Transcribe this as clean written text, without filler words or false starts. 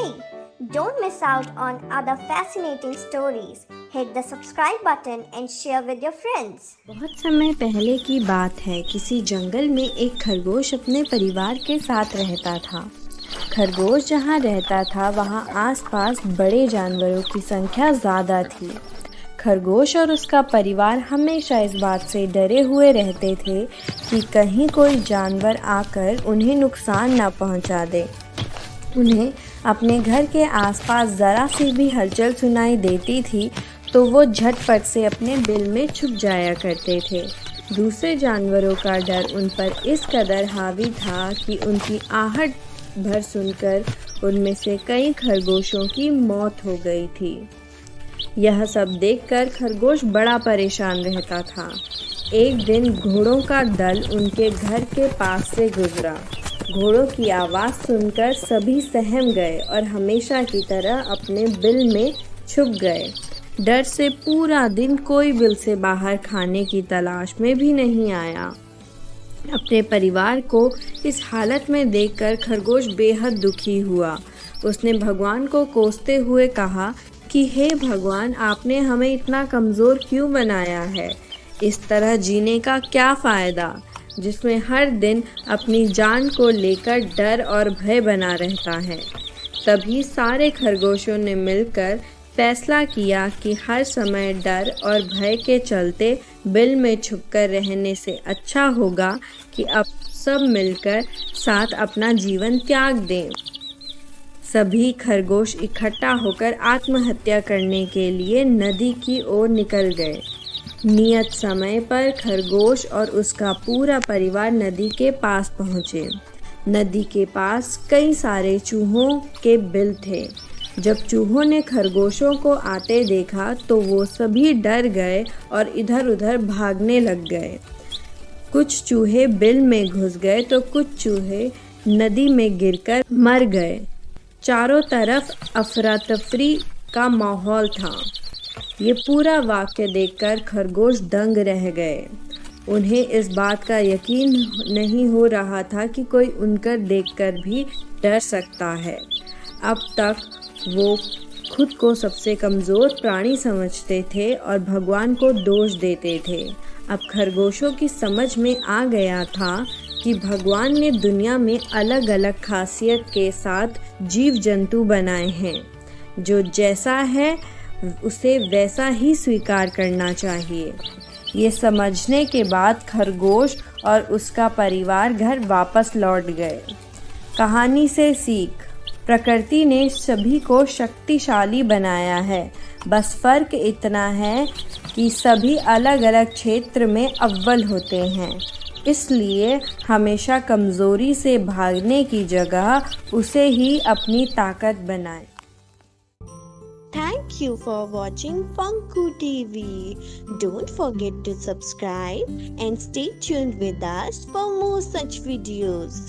Hey, don't miss out on other fascinating stories. Hit the subscribe button and share with your friends. बहुत समय पहले की बात है। किसी जंगल में एक खरगोश अपने परिवार के साथ रहता था। खरगोश जहाँ रहता था वहाँ आसपास बड़े जानवरों की संख्या ज़्यादा थी। खरगोश और उसका परिवार हमेशा इस बात से डरे हुए रहते थे कि कहीं कोई जानवर आकर उन्हें नुकसान न पहुँचा दे। उन्हें अपने घर के आसपास ज़रा सी भी हलचल सुनाई देती थी तो वो झटपट से अपने बिल में छुप जाया करते थे। दूसरे जानवरों का डर उन पर इस कदर हावी था कि उनकी आहट भर सुनकर उनमें से कई खरगोशों की मौत हो गई थी। यह सब देखकर खरगोश बड़ा परेशान रहता था। एक दिन घोड़ों का दल उनके घर के पास से गुजरा। घोड़ों की आवाज़ सुनकर सभी सहम गए और हमेशा की तरह अपने बिल में छुप गए। डर से पूरा दिन कोई बिल से बाहर खाने की तलाश में भी नहीं आया। अपने परिवार को इस हालत में देखकर खरगोश बेहद दुखी हुआ। उसने भगवान को कोसते हुए कहा कि हे भगवान, आपने हमें इतना कमज़ोर क्यों बनाया है? इस तरह जीने का क्या फ़ायदा, जिसमें हर दिन अपनी जान को लेकर डर और भय बना रहता है। तभी सारे खरगोशों ने मिलकर फैसला किया कि हर समय डर और भय के चलते बिल में छुपकर रहने से अच्छा होगा कि अब सब मिलकर साथ अपना जीवन त्याग दें। सभी खरगोश इकट्ठा होकर आत्महत्या करने के लिए नदी की ओर निकल गए। नियत समय पर खरगोश और उसका पूरा परिवार नदी के पास पहुँचे। नदी के पास कई सारे चूहों के बिल थे। जब चूहों ने खरगोशों को आते देखा तो वो सभी डर गए और इधर-उधर भागने लग गए। कुछ चूहे बिल में घुस गए तो कुछ चूहे नदी में गिरकर मर गए। चारों तरफ अफरा तफरी का माहौल था। ये पूरा वाक़या देखकर खरगोश दंग रह गए। उन्हें इस बात का यकीन नहीं हो रहा था कि कोई उनकर देखकर भी डर सकता है। अब तक वो खुद को सबसे कमज़ोर प्राणी समझते थे और भगवान को दोष देते थे। अब खरगोशों की समझ में आ गया था कि भगवान ने दुनिया में अलग-अलग खासियत के साथ जीव जंतु बनाए हैं। जो जैसा है उसे वैसा ही स्वीकार करना चाहिए। ये समझने के बाद खरगोश और उसका परिवार घर वापस लौट गए। कहानी से सीख: प्रकृति ने सभी को शक्तिशाली बनाया है, बस फ़र्क इतना है कि सभी अलग-अलग क्षेत्र में अव्वल होते हैं। इसलिए हमेशा कमज़ोरी से भागने की जगह उसे ही अपनी ताकत बनाएं। Thank you for watching Funku TV. Don't forget to subscribe and stay tuned with us for more such videos.